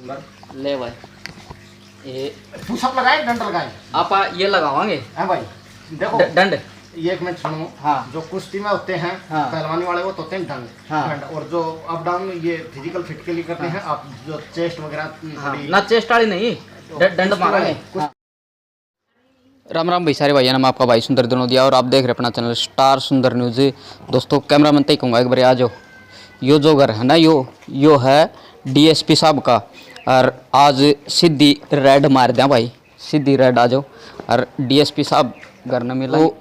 ले भाई ये पुशअप लगाए डंड लगाए आप ये लगावांगे हाँ भाई देखो डंड। ये एक मिनट सुनो। हाँ। जो कुश्ती में होते हैं हाँ। पहलवानी वाले वो तो होते हैं डंड। हाँ। डंड और जो अप डाउन ये फिजिकल फिट के लिए करते हैं आप जो चेस्ट वगैरह हाँ। ना चेस्ट वाली नहीं डंड मारेंगे। हाँ। राम राम भाई सारे भाइयों नाम आपका भाई सुंदर दिनोदिया और आप देख रहे हैं अपना चैनल स्टार सुंदर न्यूज़। दोस्तों कैमरा मैन तक कहूँगा एक बार आ जाओ। यो जो घर है ना यो है डीएसपी साहब का और आज सीधी रेड मार दिया भाई, सीधी रेड आ जाओ। और डीएसपी साहब घर न मिला तो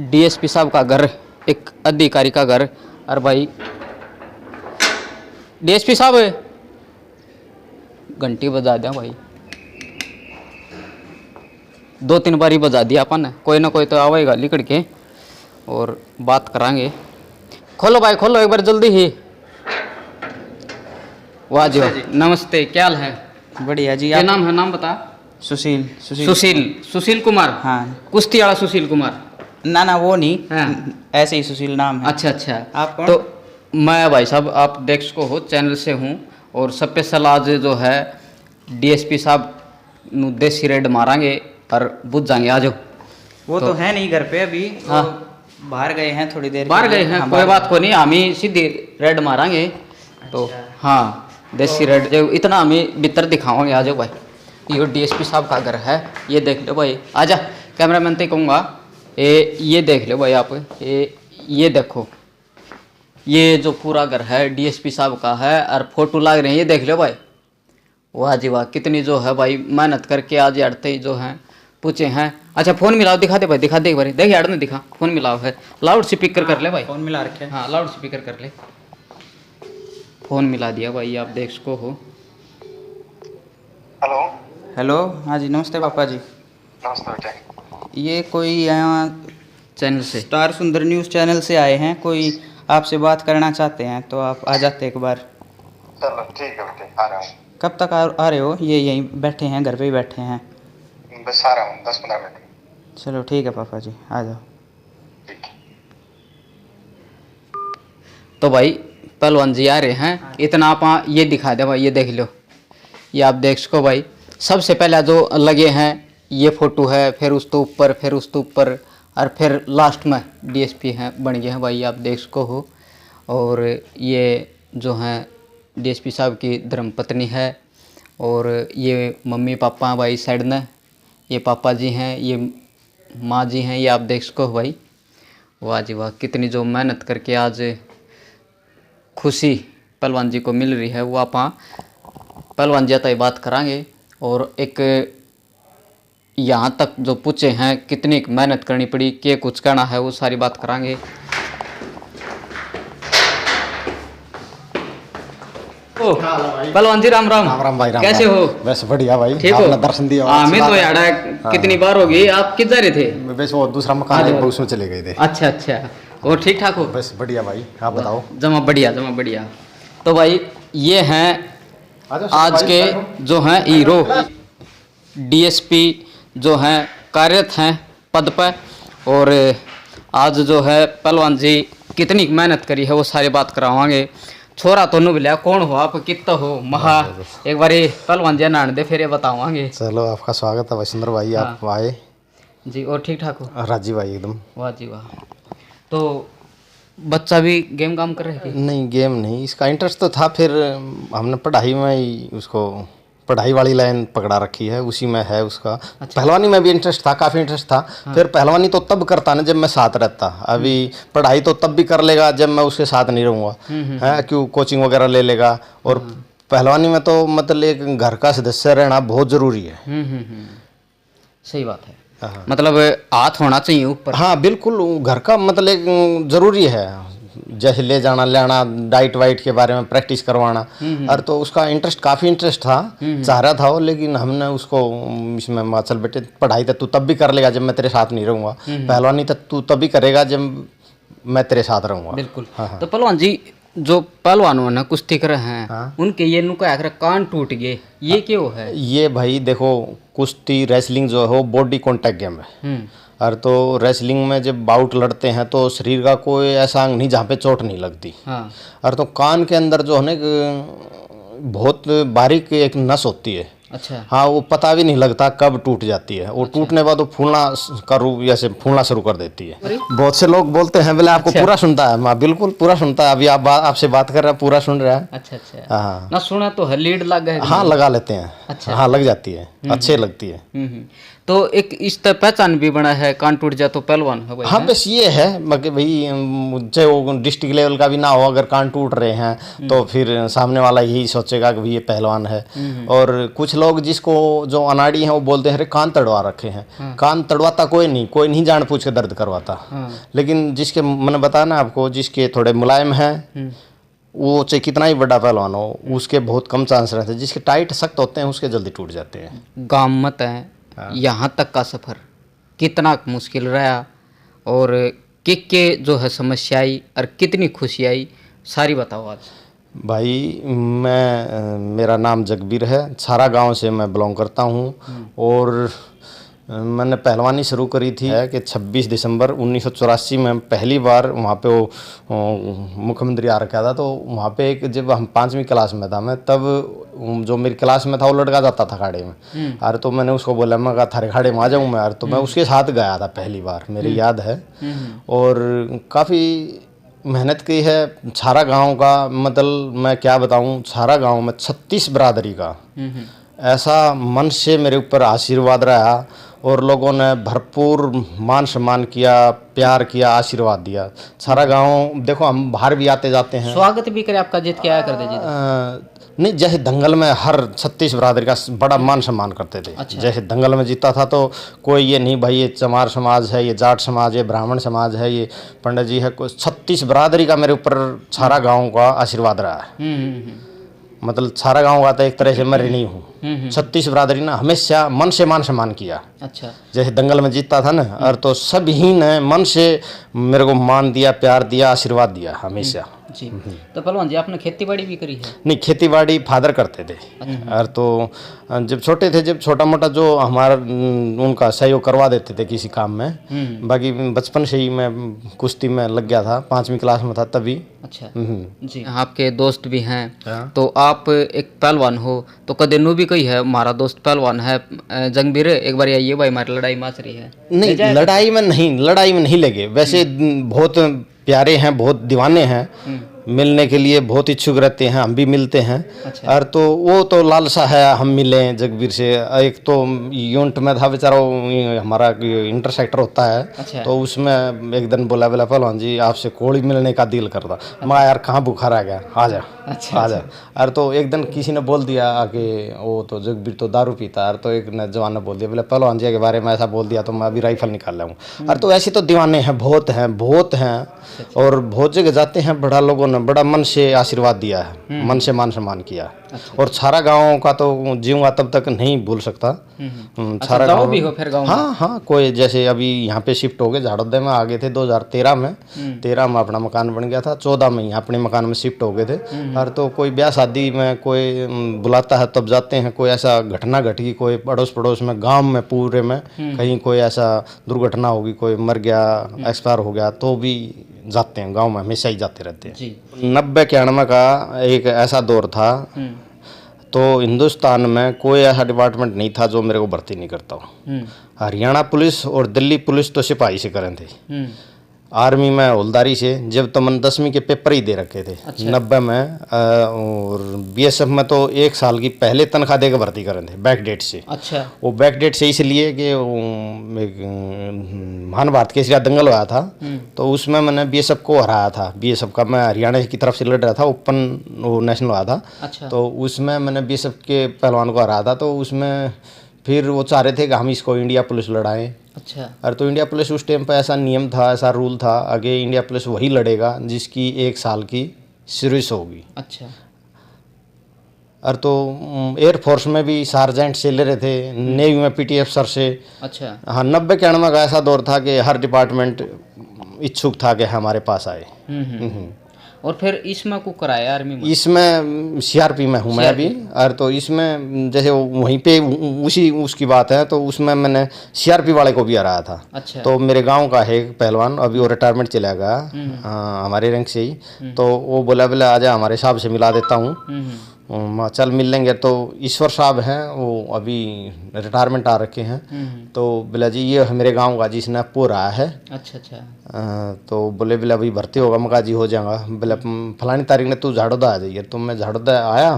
डीएसपी साहब का घर एक अधिकारी का घर। और भाई डीएसपी साहब घंटी बजा दिया भाई, 2-3 बार ही बजा दिया अपन ने, कोई ना कोई तो आवेगा लिकड़ के और बात करांगे। खोलो भाई खोलो एक बार जल्दी ही। वाह जी वाह, नमस्ते क्या हाल है? बढ़िया जी। क्या नाम है? नाम बता। सुशील सुशील कुमार। हाँ। कुश्ती वाला सुशील कुमार? ना वो नहीं। हाँ। ऐसे ही सुशील नाम है। अच्छा। आप कौन? तो मैं भाई साहब आप देख हो चैनल से हूँ और स्पेशल आज जो है डीएसपी साहब नु देसी रेड मारांगे और बुझ जाएंगे। आ जाओ। वो तो है नहीं घर पे अभी। हाँ। वो बाहर गए हैं थोड़ी देर बाहर के लिए। गए हैं। हाँ, कोई बात को नहीं, हम ही सीधी रेड मारांगे। तो हाँ देसी रेड जो इतना हमें भीतर दिखाओगे। आ जाओ भाई, ये डीएसपी साहब का घर है, ये देख लो भाई। आजा कैमरा मैन तक कहूँगा ये देख लो भाई आप। ये देखो ये जो पूरा घर है डीएसपी साहब का है और फोटो लाग रहे हैं, ये देख लो भाई। वाह जी वाह, कितनी जो है भाई मेहनत करके आज हटते ही जो हैं पूछे हैं। अच्छा फ़ोन मिलाओ, दिखा दे भाई, दिखा दे एक बार। देख यार ने दिखा, फ़ोन मिलाओ है, लाउड स्पीकर कर ले भाई। फोन मिला रखे। हाँ लाउड स्पीकर कर ले। फ़ोन मिला दिया भाई, आप देख सको हो। हेलो। हेलो। हाँ जी नमस्ते पापा जी। नमस्ते बेटा। ये कोई यहाँ चैनल से स्टार सुंदर न्यूज़ चैनल से आए हैं, कोई आपसे बात करना चाहते हैं तो आप आ जाते एक बार। चलो ठीक है बेटे आ रहा हूँ। कब तक आ रहे हो? ये यहीं बैठे हैं, घर पे ही बैठे हैं। बस आ रहा हूँ 10-15 मिनट। चलो ठीक है पापा जी आ जाओ। तो भाई पहलवान जी आ रहे हैं, इतना आप ये दिखा दे भाई। ये देख लो, ये आप देख सको भाई। सबसे पहले जो लगे हैं ये फ़ोटो है, फिर उस तो ऊपर, फिर उस तो ऊपर और फिर लास्ट में डीएसपी हैं बन गए हैं भाई, आप देख सको हो। और ये जो हैं डीएसपी साहब की धर्मपत्नी है और ये मम्मी पापा भाई साइड में, ये पापा जी हैं, ये माँ जी हैं, ये आप देख सको हो भाई। वाह जी वाह, कितनी जो मेहनत करके आज खुशी पहलवान जी को मिल रही है वो आप पहलवान जी आता ही बात करांगे। और एक यहाँ तक जो पूछे हैं कितनी मेहनत करनी पड़ी, क्या कुछ करना है, वो सारी बात करांगे। ओ पहलवान जी राम राम। राम भाई राम। कैसे हो? बस बढ़िया भाई। ठीक हो? आपने दर्शन दिया। हाँ मैं तो यार कितनी बार हो गई। आप किधर रहे थे? बस वो दूसरा मकान है उसमें चले गए थे। अच्छा और ठीक ठाक हो? बस बढ़िया भाई आप बताओ। जमा बढ़िया। तो भाई ये हैं आज के जो हैं हीरो डीएसपी जो हैं कार्यरत हैं पद पर। और आज जो है पहलवान जी कितनी मेहनत करी है वो सारी बात करावांगे। छोरा तो नु बिलिया, कौन हो आप, कितना हो महा, एक बार पहलवान जी नान दे फिर ये बतावांगे। चलो आपका स्वागत है वैश्वर भाई। आप आए जी और ठीक ठाक हो? राजी भाई एकदम। वाह जी वाह। तो बच्चा भी गेम काम कर रहे थे? नहीं गेम नहीं, इसका इंटरेस्ट तो था, फिर हमने पढ़ाई में ही उसको पढ़ाई वाली लाइन पकड़ा रखी है, उसी में है उसका। अच्छा। पहलवानी में भी इंटरेस्ट था, काफ़ी इंटरेस्ट था। हाँ। फिर पहलवानी तो तब करता ना जब मैं साथ रहता। अभी पढ़ाई तो तब भी कर लेगा जब मैं उसके साथ नहीं रहूँगा, है क्यों कोचिंग वगैरह ले लेगा। और पहलवानी में तो मतलब एक घर का सदस्य रहना बहुत ज़रूरी है। सही बात है। मतलब हाथ होना चाहिए ऊपर। हाँ बिल्कुल, घर का मतलब एक ज़रूरी है, जैसे ले जाना लाना, डाइट वाइट के बारे में प्रैक्टिस करवाना। और तो उसका काफ़ी इंटरेस्ट था, चाह रहा था वो, लेकिन हमने उसको इसमें चल बेटे पढ़ाई तो तू तब भी कर लेगा जब मैं तेरे साथ नहीं रहूँगा, पहलवानी तो तू तभी करेगा जब मैं तेरे साथ रहूँगा। बिल्कुल। हाँ। तो पहलवान जी जो पहलवान है कुश्ती कर रहे हैं। हाँ। उनके ये नुका कान टूट गए, ये क्यों है? ये भाई देखो कुश्ती रेसलिंग जो है वो बॉडी कॉन्टैक्ट गेम है। और तो रेसलिंग में जब बाउट लड़ते हैं तो शरीर का कोई ऐसा अंग नहीं जहाँ पे चोट नहीं लगती। हाँ। और तो कान के अंदर जो है ना बहुत बारीक एक नस होती है। अच्छा। हाँ, वो पता भी नहीं लगता कब टूट जाती है। वो टूटने के बाद वो फूलना का रूप जैसे फूलना शुरू कर देती है। बहुत से लोग बोलते हैं बोले आपको पूरा सुनता है। मैं बिल्कुल पूरा सुनता है। अभी आपसे बात कर रहा है, पूरा सुन रहा है। अच्छा अच्छा। हाँ ना सुना तो है, लीड लग गए। हाँ, लगा लेते हैं। अच्छा। हाँ, लग जाती है, अच्छे लगती है। तो एक इस तरह पहचान भी बना है, कान टूट जाए तो पहलवान है भाई। हाँ, बस ये है मगर भाई चाहे वो डिस्ट्रिक्ट लेवल का भी ना हो, अगर कान टूट रहे हैं तो फिर सामने वाला यही सोचेगा कि भाई ये पहलवान है। और कुछ लोग जिसको जो अनाड़ी हैं वो बोलते हैं अरे कान तड़वा रखे हैं। कान तड़वाता कोई नहीं जान पूछ के दर्द करवाता। लेकिन जिसके मैंने बताया ना आपको, जिसके थोड़े मुलायम हैं वो चाहे कितना ही बड़ा पहलवान हो उसके बहुत कम चांस रहते हैं। जिसके टाइट सख्त होते हैं उसके जल्दी टूट जाते हैं। गाँव मत है यहाँ तक का सफ़र कितना मुश्किल रहा, और के जो है समस्या आई और कितनी खुशी आई, सारी बताओ आज। भाई मेरा नाम जगबीर है। छारा गांव से मैं बिलोंग करता हूं। और मैंने पहलवानी शुरू करी थी कि 26 दिसंबर 1984 में पहली बार वहाँ पे वो मुख्यमंत्री आ रखा था। तो वहाँ पे एक जब हम 5वीं क्लास में था मैं, तब जो मेरी क्लास में था वो लड़का जाता था खाड़े में। अरे तो मैंने उसको बोला, मैं कहा थारे खाड़े में आ जाऊँ मैं। तो मैं उसके साथ गया था पहली बार, मेरी याद है। और काफ़ी मेहनत की है। छारा गांव का मतलब मैं क्या बताऊं, छारा गांव में 36 बरादरी का ऐसा मन से मेरे ऊपर आशीर्वाद रहा और लोगों ने भरपूर मान सम्मान किया, प्यार किया, आशीर्वाद दिया। छारा गांव देखो हम बाहर भी आते जाते हैं, स्वागत भी करे आपका, जीत के आया करते जी। नहीं, जैसे दंगल में हर 36 बरादरी का बड़ा मान सम्मान करते थे। अच्छा। जैसे दंगल में जीता था तो कोई ये नहीं भाई ये चमार समाज है, ये जाट समाज है, ब्राह्मण समाज है, ये पंडित जी है, कोई 36 बरादरी का मेरे ऊपर छारा गांव का आशीर्वाद रहा है। मतलब छारा गांव का तो एक तरह से मैं ऋणी हूँ। 36 बरादरी ने हमेशा मन से मान सम्मान किया। अच्छा। जैसे दंगल में जीतता था ना, और तो सभी ने मन से मेरे को मान दिया, प्यार दिया, आशीर्वाद दिया हमेशा जी। तो पहलवान जी आपने खेती बाड़ी भी करी है? नहीं, खेती बाड़ी फादर करते थे। और तो जब छोटे थे, जब छोटा मोटा जो हमारा उनका सहयोग करवा देते थे किसी काम में। बाकी बचपन से ही मैं कुश्ती में लग गया था, 5वीं क्लास में था तभी। अच्छा जी। आपके दोस्त भी हैं तो आप एक पहलवान हो, तो कदे नू भी कही है हमारा दोस्त पहलवान है जंगबीर, एक बार आइए भाई हमारी लड़ाई माच रही है? नहीं, लड़ाई में नहीं लगे। वैसे बहुत प्यारे हैं, बहुत दीवाने हैं, मिलने के लिए बहुत इच्छुक रहते हैं, हम भी मिलते हैं। अच्छा। और तो वो तो लालसा है हम मिलें जगबीर से। एक तो यूनिट में था बेचारा, हमारा इंटरसेक्टर होता है। अच्छा। तो उसमें एक दिन बोला पहलवान जी आपसे कोड़ी मिलने का दिल करता। अच्छा। मैं यार कहाँ बुखार आ गया, आ जा। अच्छा, आ जा। और तो एक दिन किसी ने बोल दिया कि वो तो जगबीर तो दारू पीता है। और तो एक जवान ने बोल दिया, बोले पहलवान जी के बारे में ऐसा बोल दिया तो मैं अभी राइफल निकाल लाऊं। और तो ऐसे तो दीवाने हैं, बहुत हैं। और बहुत जगह जाते हैं, बड़ा लोगों ने बड़ा मन से आशीर्वाद दिया है, मन से मान सम्मान किया। अच्छा। और छारा गांव का तो जीऊंगा तब तक नहीं भूल सकता। छारा गांव भी हो फिर गांव? हाँ, कोई जैसे अभी यहाँ पे शिफ्ट हो गए, झाड़ोदय में आ गए थे 2013 में। 13 में अपना मकान बन गया था, 14 में यहाँ अपने मकान में शिफ्ट हो गए थे। और तो कोई ब्याह शादी में कोई बुलाता है तब जाते हैं। कोई ऐसा घटना घटी, कोई अड़ोस पड़ोस में, गाँव में पूरे में कहीं कोई ऐसा दुर्घटना होगी, कोई मर गया, एक्सपायर हो गया, तो भी जाते हैं। गांव में हमेशा ही जाते रहते हैं। 90-91 का एक ऐसा दौर था तो हिंदुस्तान में कोई ऐसा डिपार्टमेंट नहीं था जो मेरे को भर्ती नहीं करता हो। हरियाणा पुलिस और दिल्ली पुलिस तो सिपाही से करें थे। आर्मी में हवलदारी से, जब तो मैंने 10वीं के पेपर ही दे रखे थे। अच्छा। 90 में और बीएसएफ में तो 1 साल की पहले तनख्वाह देकर भर्ती करें थे बैक डेट से। अच्छा। वो बैक डेट से इसलिए कि महान भारत केसरी दंगल हुआ था तो उसमें मैंने बीएसएफ को हराया था। बीएसएफ का मैं हरियाणा की तरफ से लड़ रहा था, ओपन वो नेशनल हुआ था। अच्छा। तो उसमें मैंने बीएसएफ के पहलवान को हराया था। तो उसमें फिर वो चाह रहे थे कि हम इसको इंडिया पुलिस लड़ाएं। अच्छा। और तो इंडिया पुलिस उस टाइम पे ऐसा नियम था, ऐसा रूल था, आगे इंडिया पुलिस वही लड़ेगा जिसकी 1 साल की सर्विस होगी। अच्छा। और तो एयरफोर्स में भी सार्जेंट से ले रहे थे, नेवी में पीटीएफ सर से। अच्छा। हाँ, 90-91 का ऐसा दौर था कि हर डिपार्टमेंट इच्छुक था कि हमारे पास आए। और फिर इसमें को कराया आर्मी में? इसमें सीआरपी में हूँ मैं अभी। और तो इसमें जैसे वहीं पे उसकी बात है तो उसमें मैंने सीआरपी वाले को भी हराया था। अच्छा। तो मेरे गांव का है एक पहलवान, अभी वो रिटायरमेंट चला गया हमारे रैंक से ही। तो वो बोला आजा हमारे साहब से मिला देता हूँ। चल मिल लेंगे। तो ईश्वर साहब हैं, वो अभी रिटायरमेंट आ रखे हैं। तो बोला जी ये मेरे गांव का जिसने पूरा है। अच्छा अच्छा। तो बोले अभी भर्ती होगा, मका जी हो जाएगा। बोले फलानी तारीख ने तू झाड़ोदा आ जाइए। तो मैं झाड़ोदा आया,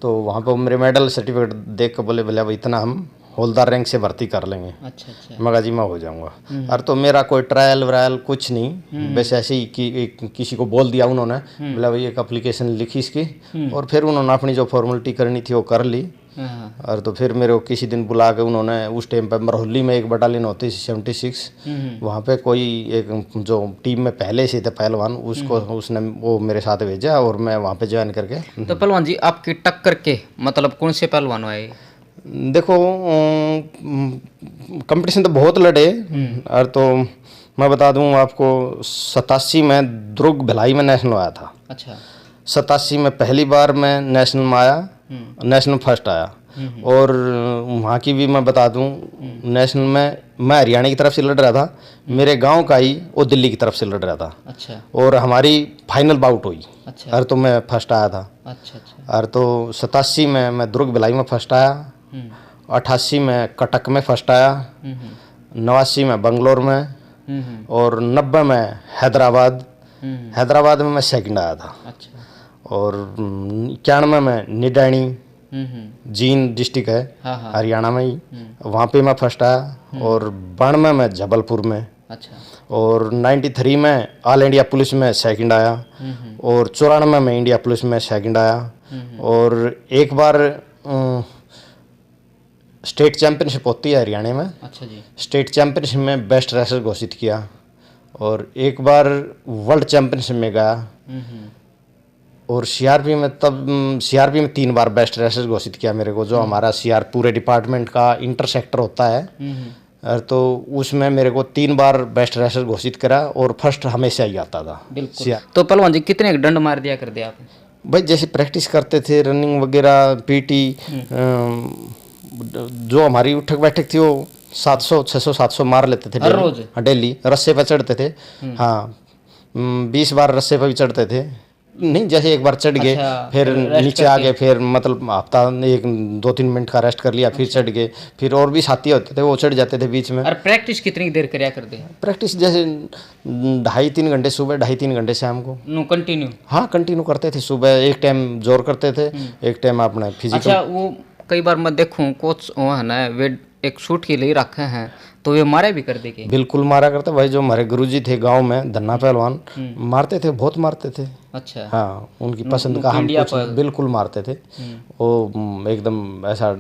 तो वहाँ पर मेरे मेडल सर्टिफिकेट देख कर बोले अब इतना हम हवलदार रैंक से भर्ती कर लेंगे। अच्छा अच्छा। मगा जी मैं हो जाऊंगा। और तो मेरा कोई ट्रायल व्रायल कुछ नहीं, बस ऐसे ही कि किसी को बोल दिया उन्होंने, बोला भाई एक एप्लीकेशन लिखी इसकी, और फिर उन्होंने अपनी जो फॉर्मेलिटी करनी थी वो कर ली। और तो फिर मेरे को किसी दिन बुला के उन्होंने, उस टाइम पर मरहुल्ली में एक बटालियन होती 76, वहाँ पे कोई एक जो टीम में पहले से थे पहलवान, उसने वो मेरे साथ भेजा और मैं वहाँ पे ज्वाइन करके। तो पहलवान जी आपकी टक्कर के मतलब कौन से पहलवान आए? देखो कंपटीशन तो बहुत लड़े, और तो मैं बता दूं आपको 87 में दुर्ग भिलाई में नेशनल आया था। अच्छा। 87 में पहली बार मैं नेशनल में आया, नेशनल फर्स्ट आया। और वहाँ की भी मैं बता दूं, नेशनल में मैं हरियाणा की तरफ से लड़ रहा था, मेरे गांव का ही वो दिल्ली की तरफ से लड़ रहा था। अच्छा। और हमारी फाइनल बाउट हुई। अच्छा। और तो मैं फर्स्ट आया था। अच्छा अच्छा। और तो 87 में मैं दुर्ग भिलाई में फर्स्ट आया, 88 में कटक में फर्स्ट आया, 89 में बंगलोर में, और 90 में हैदराबाद में मैं सेकंड आया था। अच्छा। और 91 में निडानी, जींद डिस्ट्रिक्ट है हाँ हाँ। हरियाणा में ही, वहाँ पे मैं फर्स्ट आया। और 92 में जबलपुर में। अच्छा। और 93 में ऑल इंडिया पुलिस में सेकंड आया। और 94 में इंडिया पुलिस में सेकंड आया। और एक बार स्टेट चैंपियनशिप होती है हरियाणा में। अच्छा जी। स्टेट चैंपियनशिप में बेस्ट रेसर घोषित किया। और एक बार वर्ल्ड चैंपियनशिप में गया। और सीआरपी में 3 बार बेस्ट रेसर घोषित किया मेरे को, जो हमारा सीआर पूरे डिपार्टमेंट का इंटर सेक्टर होता है। और तो उसमें मेरे को 3 बार बेस्ट रेसर घोषित करा, और फर्स्ट हमेशा ही आता था। बिल्कुल। तो पहलवान जी कितने डंड मार दिया कर दिया आपने? भाई जैसे प्रैक्टिस करते थे, रनिंग वगैरह, पीटी, जो हमारी उठक बैठक थी वो 700 600 700 मार लेते थे हर रोज? डेली। रस्से पर चढ़ते थे। हाँ 20 बार रस्से पर भी चढ़ते थे। नहीं, जैसे एक बार चढ़ गए, अच्छा, फिर नीचे आ गए, फिर मतलब हफ्ता 1-2-3 मिनट का रेस्ट कर लिया, फिर चढ़ गए। फिर और भी साथी होते थे वो चढ़ जाते थे बीच में। और प्रैक्टिस कितनी देर करया करते हैं? प्रैक्टिस जैसे 2.5-3 घंटे सुबह, 2.5-3 घंटे शाम को। No continue? हाँ कंटिन्यू करते थे। सुबह एक टाइम जोर करते थे, एक टाइम अपना फिजिकल। अच्छा, वो कई बार मैं देखूं कोच वो है ना, वे एक शूट के लिए रखे हैं, तो वे मारे भी कर देंगे? बिल्कुल मारा करते भाई। जो हमारे गुरुजी थे गांव में, धन्ना पहलवान, मारते थे, बहुत मारते थे। अच्छा। हाँ उनकी पसंद का हम कुछ बिल्कुल मारते थे। वो एकदम ऐसा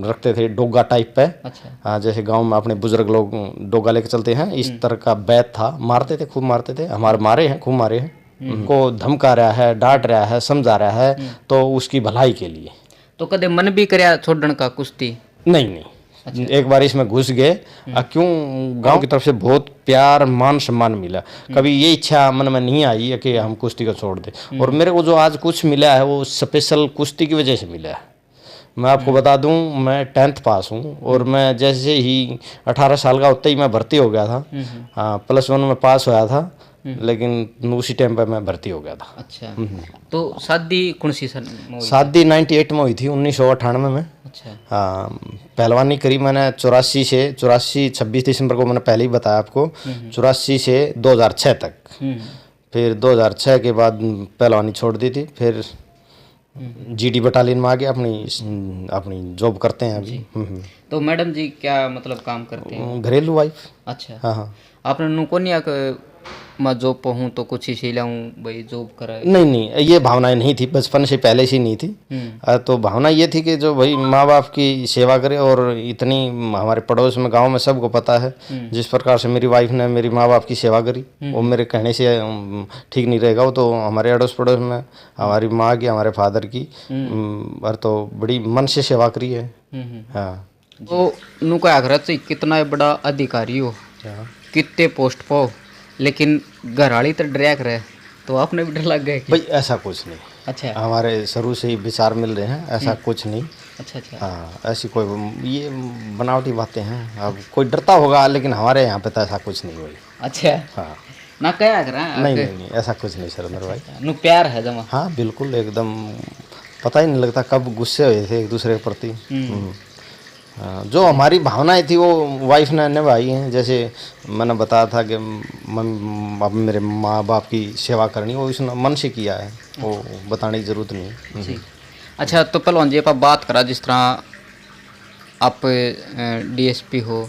रखते थे डोगा टाइप पे। अच्छा। हाँ जैसे गांव में अपने बुजुर्ग लोग डोगा लेके चलते हैं, इस तरह का बैत था। मारते थे, खूब मारते थे। हमारे मारे हैं, खूब मारे हैं। उनको धमका रहा है, डांट रहा है, समझा रहा है, तो उसकी भलाई के लिए। तो कदे मन भी करया छोड़ने का कुश्ती? नहीं। एक बार इसमें घुस गए, क्यों गांव की तरफ से बहुत प्यार, मान सम्मान मिला। कभी ये इच्छा मन में नहीं आई है कि हम कुश्ती को छोड़ दें। और मेरे को जो आज कुछ मिला है वो स्पेशल कुश्ती की वजह से मिला है। मैं आपको बता दूं, मैं 10th पास हूं, और मैं जैसे ही 18 साल का होते ही मैं भर्ती हो गया था। हाँ +1 में पास होया था, लेकिन उसी टाइम पर मैं भर्ती हो गया था। अच्छा। तो शादी कौन सी सन में हुई? शादी 98 में हुई थी, 1998 में। अच्छा। हाँ पहलवानी करी मैंने 26 दिसंबर को मैंने पहले ही बताया आपको। 84 से 2006 तक। फिर 2006 के बाद पहलवानी छोड़ दी थी। फिर जीडी बटालियन में आ गया, अपनी जॉब करते हैं अभी। तो मैडम जी क्या मतलब काम करते हैं? घरेलू वाइफ। अच्छा। हाँ। आपने नुको नहीं आकर मैं जॉब पर हूँ तो कुछ ही सिलाऊँ भाई, जॉब कराए? नहीं, ये भावनाएं नहीं थी, बचपन से पहले से नहीं थी। तो भावना ये थी कि जो भाई माँ बाप की सेवा करे। और इतनी हमारे पड़ोस में, गांव में सबको पता है जिस प्रकार से मेरी वाइफ ने मेरी माँ बाप की सेवा करी, वो मेरे कहने से ठीक नहीं रहेगा। वो तो हमारे अड़ोस पड़ोस में हमारी माँ की, हमारे फादर की, और तो बड़ी मन से सेवा करी है। हाँ। तो नुको आखिर से कितना बड़ा अधिकारी हो, कितने पोस्ट पो, लेकिन घर वाली तो डरिया करे, तो आपने भी डर लग गए? भाई ऐसा कुछ नहीं। अच्छा। हमारे शुरू से ही विचार मिल रहे हैं, ऐसा कुछ नहीं। अच्छा अच्छा। हाँ ऐसी कोई ये बनावटी बातें हैं। अब कोई डरता होगा, लेकिन हमारे यहाँ पे तो ऐसा कुछ नहीं हुई। अच्छा। हाँ ना क्या करा? नहीं, ऐसा कुछ नहीं सर मेरे भाई। नु प्यार है जमा? हाँ बिल्कुल, एकदम पता ही नहीं लगता कब गुस्से हुए थे एक दूसरे के प्रति। जो हमारी भावनाएं थी वो वाइफ ने निभाई हैं। जैसे मैंने बताया था कि अब मेरे माँ बाप की सेवा करनी, वो उसने मन से किया है, वो बताने की ज़रूरत नहीं। जी। अच्छा, तो पहलवान जी आप बात करा, जिस तरह आप डीएसपी हो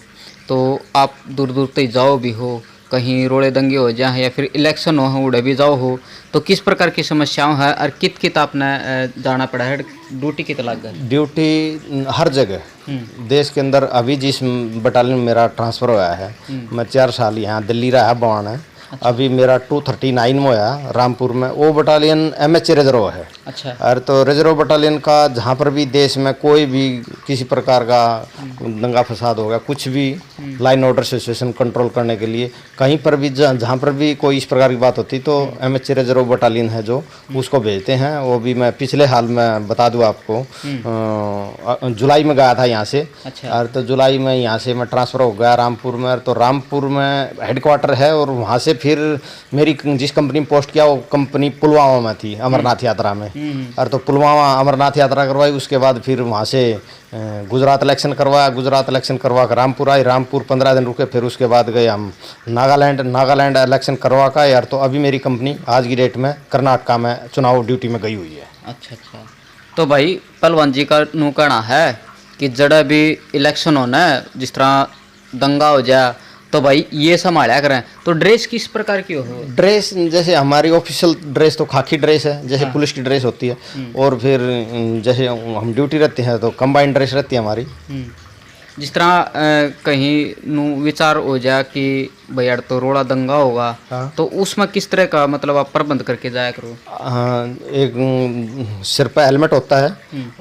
तो आप दूर दूर तक जाओ भी हो, कहीं रोड़े दंगे हो जाए या फिर इलेक्शन हो उड़े भी जाओ हो, तो किस प्रकार की समस्याओं है और कित कित आपने जाना पड़ा है, ड्यूटी कित लग गई? ड्यूटी हर जगह देश के अंदर। अभी जिस बटालियन में मेरा ट्रांसफ़र हुआ है, मैं 4 साल यहाँ दिल्ली रहा बवान है। अभी मेरा 239 में होया रामपुर में, वो बटालियन एमएच रिजर्व है। अच्छा। और तो रिजर्व बटालियन का जहाँ पर भी देश में कोई भी किसी प्रकार का दंगा फसाद हो गया, कुछ भी लाइन ऑर्डर सिचुएशन कंट्रोल करने के लिए कहीं पर भी जहाँ पर भी कोई इस प्रकार की बात होती तो एमएच रिजर्व बटालियन है जो उसको भेजते हैं। वो भी मैं पिछले हाल में बता दूँ आपको, जुलाई में गया था यहाँ से। अच्छा। और तो जुलाई में यहाँ से मैं ट्रांसफ़र हो गया रामपुर में। तो रामपुर में हेडक्वार्टर है और वहाँ से फिर मेरी जिस कंपनी में पोस्ट किया वो कंपनी पुलवामा में थी, अमरनाथ यात्रा में। और तो पुलवामा अमरनाथ यात्रा करवाई, उसके बाद फिर वहाँ से गुजरात इलेक्शन करवाया। गुजरात इलेक्शन करवा कर रामपुर आए, रामपुर 15 दिन रुके, फिर उसके बाद गए हम नागालैंड इलेक्शन करवा का यार। तो अभी मेरी कंपनी आज की डेट में कर्नाटका में चुनाव ड्यूटी में गई हुई है। अच्छा अच्छा। तो भाई पहलवान जी का नू कहना है कि जड़ा भी इलेक्शन होना है, जिस तरह दंगा हो जाए तो भाई ये संभाला करें। तो ड्रेस किस प्रकार की हो? ड्रेस जैसे हमारी ऑफिशियल ड्रेस तो खाकी ड्रेस है, जैसे पुलिस की ड्रेस होती है। और फिर जैसे हम ड्यूटी रहते हैं तो कंबाइंड ड्रेस रहती है हमारी। जिस तरह कहीं नू विचार हो जाए कि भाई यार तो रोड़ा दंगा होगा, हाँ। तो उसमें किस तरह का मतलब आप प्रबंध करके जाया करो? एक सिर पे हेलमेट होता है,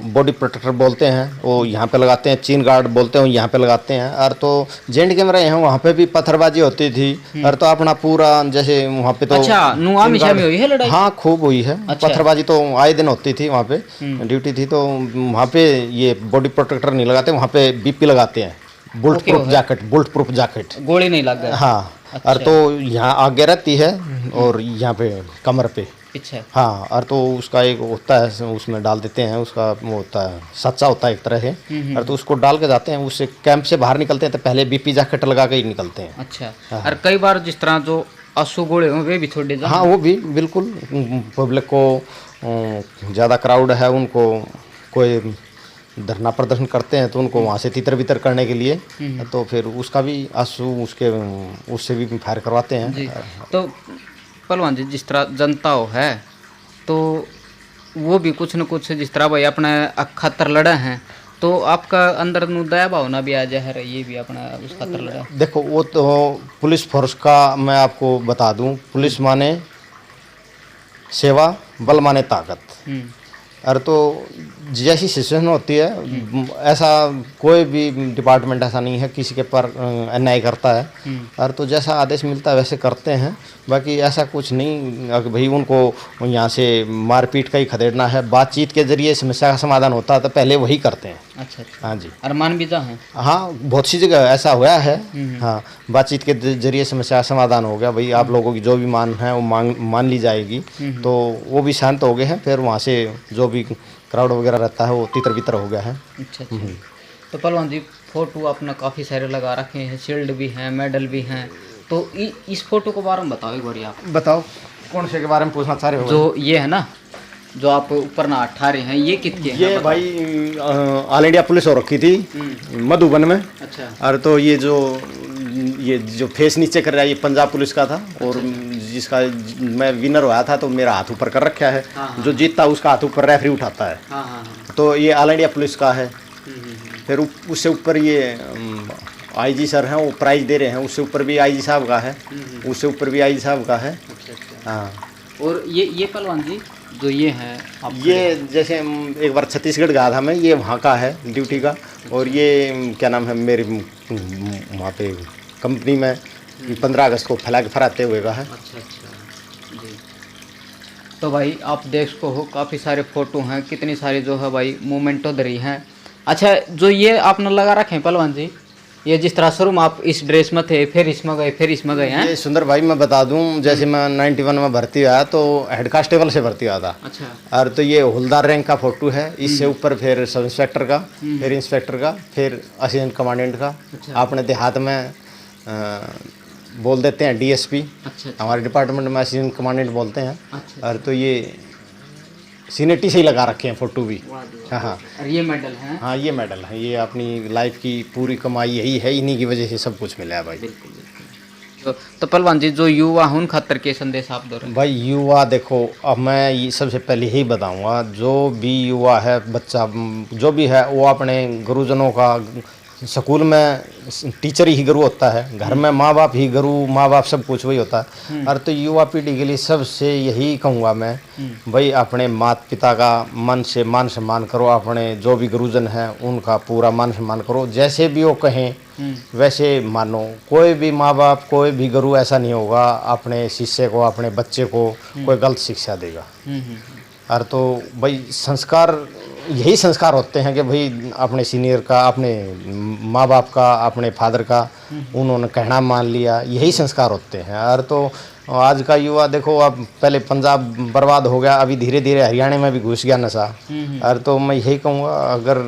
बॉडी प्रोटेक्टर बोलते हैं, वो यहाँ पे लगाते हैं, चीन गार्ड बोलते हैं, यहाँ पे लगाते हैं। और तो जेंट कैमरा यहाँ वहाँ पे भी पत्थरबाजी होती थी। और तो अपना पूरा जैसे वहाँ पे तो अच्छा, नुआ मिशा में हुई है लड़ाई? हाँ, खूब हुई है। अच्छा। पत्थरबाजी तो आए दिन होती थी वहाँ पे, ड्यूटी थी तो वहाँ पे ये बॉडी प्रोटेक्टर नहीं लगाते, वहाँ पे बीपी लगाते हैं, बुलेट प्रूफ जैकेट। गोली नहीं लग गई? हाँ। अच्छा। और तो यहाँ आगे रहती है और यहाँ पे कमर पे पीछे। हाँ। और तो उसका एक होता है, उसमें डाल देते हैं, उसका वो होता है सच्चा होता है एक तरह से। और तो उसको डाल के जाते हैं, उससे कैंप से बाहर निकलते हैं तो पहले बीपी जैकेट लगा के ही निकलते हैं। अच्छा। और कई बार जिस तरह जो आंसू गोले हों वे भी छोड़ दे? हाँ, वो भी बिल्कुल। पब्लिक को ज़्यादा क्राउड है, उनको कोई धरना प्रदर्शन करते हैं तो उनको वहाँ से तितर बितर करने के लिए तो फिर उसका भी आंसू उससे भी फायर करवाते हैं। जी। तो पहलवान जी जिस तरह जनता हो है तो वो भी कुछ न कुछ जिस तरह भाई अपने खातर लड़े हैं, तो आपका अंदर नु दया भावना भी आ जाए, ये भी अपना उस खातर लड़ा? देखो, वो तो पुलिस फोर्स का मैं आपको बता दूं, पुलिस माने सेवा, बल माने ताकत। और तो जैसी सिचुएशन होती है, ऐसा कोई भी डिपार्टमेंट ऐसा नहीं है किसी के पर अन्याय करता है। और तो जैसा आदेश मिलता है वैसे करते हैं। बाकी ऐसा कुछ नहीं कि भाई उनको यहाँ से मारपीट का ही खदेड़ना है। बातचीत के जरिए समस्या का समाधान होता है तो पहले वही करते हैं। अच्छा अच्छा। हाँ जी। अरमान भी जा है? हाँ, बहुत सी जगह ऐसा हुआ है। हाँ, बातचीत के जरिए समस्या का समाधान हो गया, भाई आप लोगों की जो भी मान है वो मान ली जाएगी। तो वो भी शांत हो गए हैं। फिर वहाँ से जो भी क्राउड वगैरह रहता है वो तितर बितर हो गया है। अच्छा अच्छा। तो पहलवान जी फोटो आपने काफ़ी सारे लगा रखे हैं, शील्ड भी हैं, मेडल भी हैं, तो इस फोटो के बारे में बताओ एक बार। आप बताओ कौन से के बारे में पूछना चाह रहे हो? जो ये है ना, जो आप ऊपर ना ठा रहे हैं, ये कितने हैं? ये भाई ऑल इंडिया पुलिस हो रखी थी मधुबन में। अच्छा। और तो ये जो फेस नीचे कर रहा है ये पंजाब पुलिस का था। और जिसका मैं विनर हुआ था तो मेरा हाथ ऊपर कर रखा है। हाँ। जो जीतता उसका हाथ ऊपर रेफरी उठाता है। हाँ हाँ हाँ। तो ये ऑल इंडिया पुलिस का है। फिर उससे ऊपर ये आईजी सर हैं, वो प्राइज दे रहे हैं। उससे ऊपर भी आईजी साहब का है, उससे ऊपर भी आईजी साहब का है। अच्छा अच्छा। हाँ। और ये पहलवान जी जो ये है ये जैसे एक बार छत्तीसगढ़ गया था मैं, ये वहाँ का है ड्यूटी का। और ये क्या नाम है मेरे वहाँ पे कंपनी में 15 अगस्त को फैला के फहराते हुए का है। अच्छा अच्छा जी। तो भाई आप देख सको हो काफ़ी सारे फ़ोटो हैं, कितनी सारी जो है भाई मोमेंटो धरी हैं। अच्छा, जो ये आपने लगा रखे हैं पहलवान जी, ये जिस तरह शुरू में आप इस ड्रेस में थे, फिर इसमें गए, फिर इसमें गए हैं। ये सुंदर भाई मैं बता दूं, जैसे मैं 91 में भर्ती हुआ तो हेड कांस्टेबल से भर्ती हुआ था। अच्छा। और तो ये हुलदार रैंक का फोटो है, इससे ऊपर फिर सब इंस्पेक्टर का, फिर इंस्पेक्टर का, फिर असिस्टेंट कमांडेंट का। अपने देहात में बोल देते हैं डीएसपी। अच्छा। हमारे डिपार्टमेंट में असिस्टेंट कमांडेंट बोलते हैं। अच्छा। और तो ये सीनेटी से ही लगा रखे हैं फोटो भी। हाँ हाँ और ये मेडल है। हाँ, ये मेडल है, ये अपनी लाइफ की पूरी कमाई यही है, इन्हीं की वजह से सब कुछ मिला है भाई। तो पहलवान जी, जो युवा हैं उन खातर के संदेश आप दो रहे हैं? भाई युवा देखो, अब मैं ये सबसे पहले यही बताऊंगा, जो भी युवा है, बच्चा जो भी है, वो अपने गुरुजनों का, स्कूल में टीचर ही गुरु होता है, घर में माँ बाप ही गुरु, माँ बाप सब कुछ वही होता है। और तो युवा पीढ़ी के लिए सबसे यही कहूँगा मैं, भाई अपने माता पिता का मन से मान सम्मान करो, अपने जो भी गुरुजन हैं उनका पूरा मान सम्मान करो, जैसे भी वो कहें वैसे मानो। कोई भी माँ बाप, कोई भी गुरु ऐसा नहीं होगा अपने शिष्य को, अपने बच्चे को कोई गलत शिक्षा देगा। और तो भाई संस्कार, यही संस्कार होते हैं कि भाई अपने सीनियर का, अपने माँ बाप का, अपने फादर का उन्होंने कहना मान लिया, यही संस्कार होते हैं। और तो आज का युवा देखो, अब पहले पंजाब बर्बाद हो गया, अभी धीरे धीरे हरियाणा में भी घुस गया नशा। और तो मैं यही कहूँगा, अगर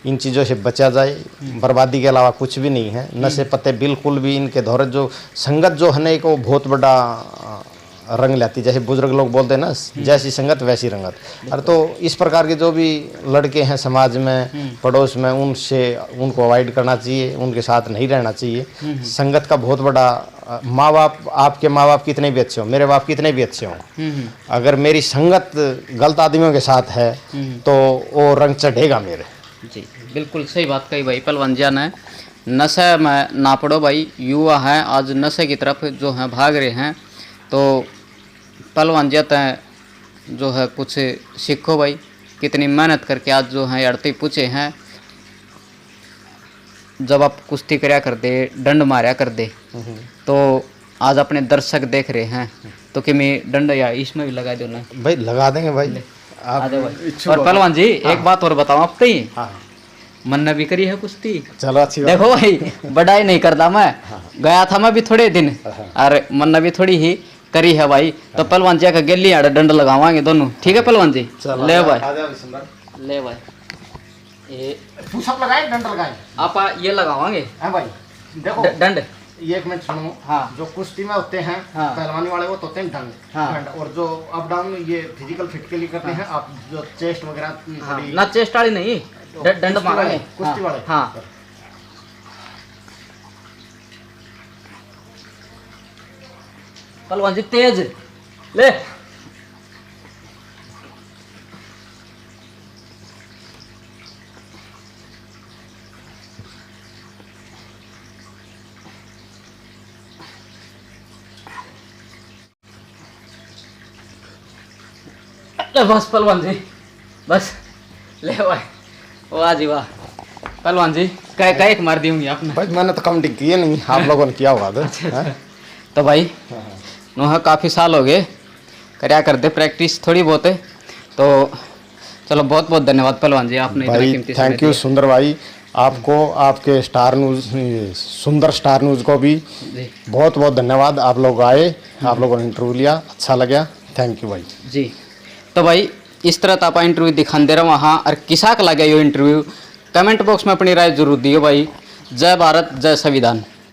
इन चीज़ों से बचा जाए, बर्बादी के अलावा कुछ भी नहीं है। नशे पत्ते बिल्कुल भी इनके दौरे, जो संगत जो है ना, एक वो बहुत बड़ा रंग लाती, जैसे बुजुर्ग लोग बोलते हैं ना, जैसी संगत वैसी रंगत। और तो इस प्रकार के जो भी लड़के हैं समाज में, पड़ोस में, उनसे उनको अवॉइड करना चाहिए, उनके साथ नहीं रहना चाहिए। संगत का बहुत बड़ा, माँ बाप, आपके माँ बाप कितने भी अच्छे हों, मेरे बाप कितने भी अच्छे हों, अगर मेरी संगत गलत आदमियों के साथ है तो वो रंग चढ़ेगा मेरे। जी बिल्कुल सही बात कही भाई पहलवान जी ने। नशे में ना पड़ो भाई, युवा हैं आज नशे की तरफ जो है भाग रहे हैं। तो पहलवान जी जो है कुछ सीखो भाई, कितनी मेहनत करके आज जो है अड़ती पूछे हैं। जब आप कुश्ती करया कर दे, डंड मारा कर दे, तो आज अपने दर्शक देख रहे हैं, तो कि मैं डंड या इसमें भी लगा दो ना भाई, लगा देंगे भाई आप। और पहलवान जी एक बात और बताओ आप, मन्ना भी करी है कुश्ती। चलो अच्छी बात। देखो भाई, बड़ाई नहीं करता मैं, गया था मैं भी थोड़े दिन, और मन्ना भी थोड़ी ही करी है भाई। तो पहलवान जी का गेली आड़ डंड लगावांगे दोनों, ठीक है पहलवान जी? ले भाई, ले भाई, ये पुशअप लगाए, डंड लगाए, आप ये लगावांगे। हाँ भाई देखो, डंड ये एक मिनट सुनो। हाँ। जो कुश्ती में होते हैं, हाँ। पहलवानी वाले वो तो होते हैं डंड। हाँ। डंड, और जो अप डाउन ये फिजिकल फिट के लिए करते हैं आप, जो चेस्ट वगैरह थोड़ी ना चेस्ट वाली नहीं, डंड मारेंगे कुश्ती वाले। हाँ। पहलवान जी तेज ले, बस पहलवान जी, बस ले भाई, वाह जी वाह। पहलवान जी कै एक मार दी होंगी आपने? भाई मैंने तो काउंटिंग की है नहीं, आप लोगों ने किया होगा तो। तो भाई नोहा काफ़ी साल हो गए करया कर दे प्रैक्टिस थोड़ी बहुत है। तो चलो बहुत बहुत धन्यवाद पहलवान जी, आपने इतना भाई कीमती समय थैंक यू दिया। सुंदर भाई, आपको, आपके स्टार न्यूज़, सुंदर स्टार न्यूज़ को भी जी बहुत बहुत धन्यवाद। आप लोग आए, आप लोगों ने इंटरव्यू लिया, अच्छा लगा, थैंक यू भाई जी। तो भाई इस तरह आप इंटरव्यू दिखा दे रहा वहाँ, और किसा का लगे ये इंटरव्यू, कमेंट बॉक्स में अपनी राय जरूर दियो भाई। जय भारत, जय संविधान।